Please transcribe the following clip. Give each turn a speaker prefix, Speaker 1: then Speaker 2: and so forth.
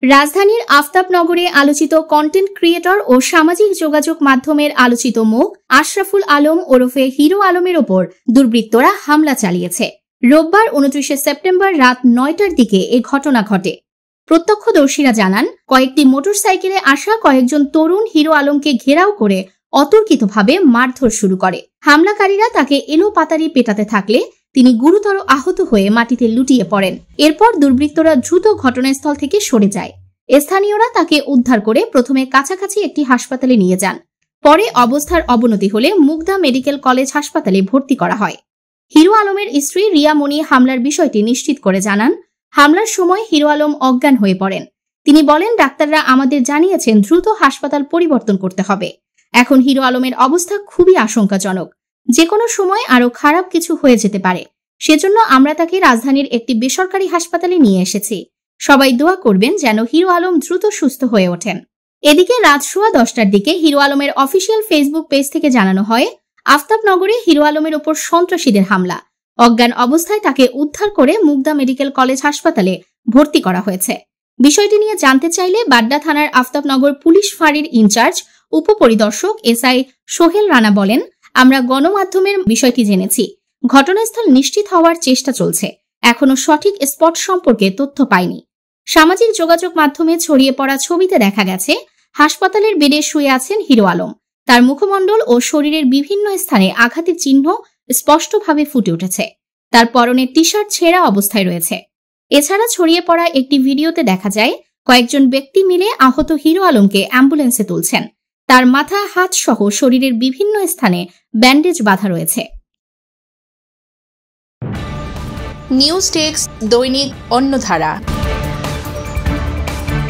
Speaker 1: রাজধানীর আফতাবনগরে আলোচিত content creator ও সামাজিক যোগাযোগ মাধ্যমের আলোচিত মুখ আশরাফুল আলম ওরফে হিরো আলমের ওপর দুর্বৃত্তরা হামলা চালিয়েছে। রোববার 29 সেপ্টেম্বর রাত 9টার দিকে এ ঘটনা ঘটে। প্রত্যক্ষদর্শীরা জানান, কয়েকটি মোটরসাইকেলে আসা কয়েকজন তরুণ হিরো আলমকে ঘেরাও করে অতর্কিতভাবে মারধর শুরু করে। হামলাকারীরা তাকে এলোপাতাড়ি পেটাতে থাকলে তিনি গুরুতর আহত হয়ে মাটিতে লুটিয়ে পড়েন। এরপর দুর্বৃত্তরা দ্রুত ঘটনাস্থল থেকে সরে যায়। স্থানীয়রা তাকে উদ্ধার করে প্রথমে কাছাকাছি একটি হাসপাতালে নিয়ে যান। পরে অবস্থার অবনতি হলে মুগদা মেডিকেল কলেজ হাসপাতালে ভর্তি করা হয়। হিরো আলমের স্ত্রী রিয়া মনি হামলার বিষয়টি নিশ্চিত করে জানান, হামলার সময় হিরো আলম অজ্ঞান হয়ে পড়েন। তিনি বলেন, ডাক্তাররা আমাদের জানিয়েছেন দ্রুত হাসপাতাল পরিবর্তন করতে হবে। এখন হিরো আলমের অবস্থা খুবই আশঙ্কাজনক। যে কোনো সময় আরো খারাপ কিছু হয়ে যেতে পারে। সেজন্য আমরা তাকে রাজধানীর একটি বেসরকারি হাসপাতালে নিয়ে এসেছি। সবাই দোয়া করবেন যেন হিরো আলম দ্রুত সুস্থ হয়ে ওঠেন। এদিকে রাত 10:15টার দিকে হিরো আলমের অফিসিয়াল ফেসবুক পেজ থেকে জানানো হয়, আফতাবনগরে হিরো আলমের ওপর সন্ত্রাসীদের হামলা। অজ্ঞান অবস্থায় তাকে উদ্ধার করে মুগদা মেডিকেল কলেজ হাসপাতালে ভর্তি করা হয়েছে। বিষয়টি নিয়ে জানতে চাইলে বাড্ডা থানার আফতাবনগর পুলিশ ফাঁড়ির ইনচার্জ উপপরিদর্শক এসআই সোহেল রানা বলেন, আমরা গণমাধ্যমের বিষয়টি জেনেছি। ঘটনাস্থল নিশ্চিত হওয়ার চেষ্টা চলছে। এখনো সঠিক স্পট সম্পর্কে তথ্য পাইনি। সামাজিক যোগাযোগ মাধ্যমে ছড়িয়ে পড়া ছবিতে দেখা গেছে হাসপাতালের বেডে শুয়ে আছেন হিরো আলম। তার মুখমণ্ডল ও শরীরের বিভিন্ন স্থানে আঘাতের চিহ্ন স্পষ্টভাবে ফুটে উঠেছে। তার পরনে টি শার্ট ছেঁড়া অবস্থায় রয়েছে। এছাড়া ছড়িয়ে পড়া একটি ভিডিওতে দেখা যায় কয়েকজন ব্যক্তি মিলে আহত হিরো আলমকে অ্যাম্বুলেন্সে তুলছেন। তার মাথা, হাত সহ শরীরের বিভিন্ন স্থানে ব্যান্ডেজ বাঁধা রয়েছে।
Speaker 2: নিউজ ডেস্ক, দৈনিক অন্যধারা।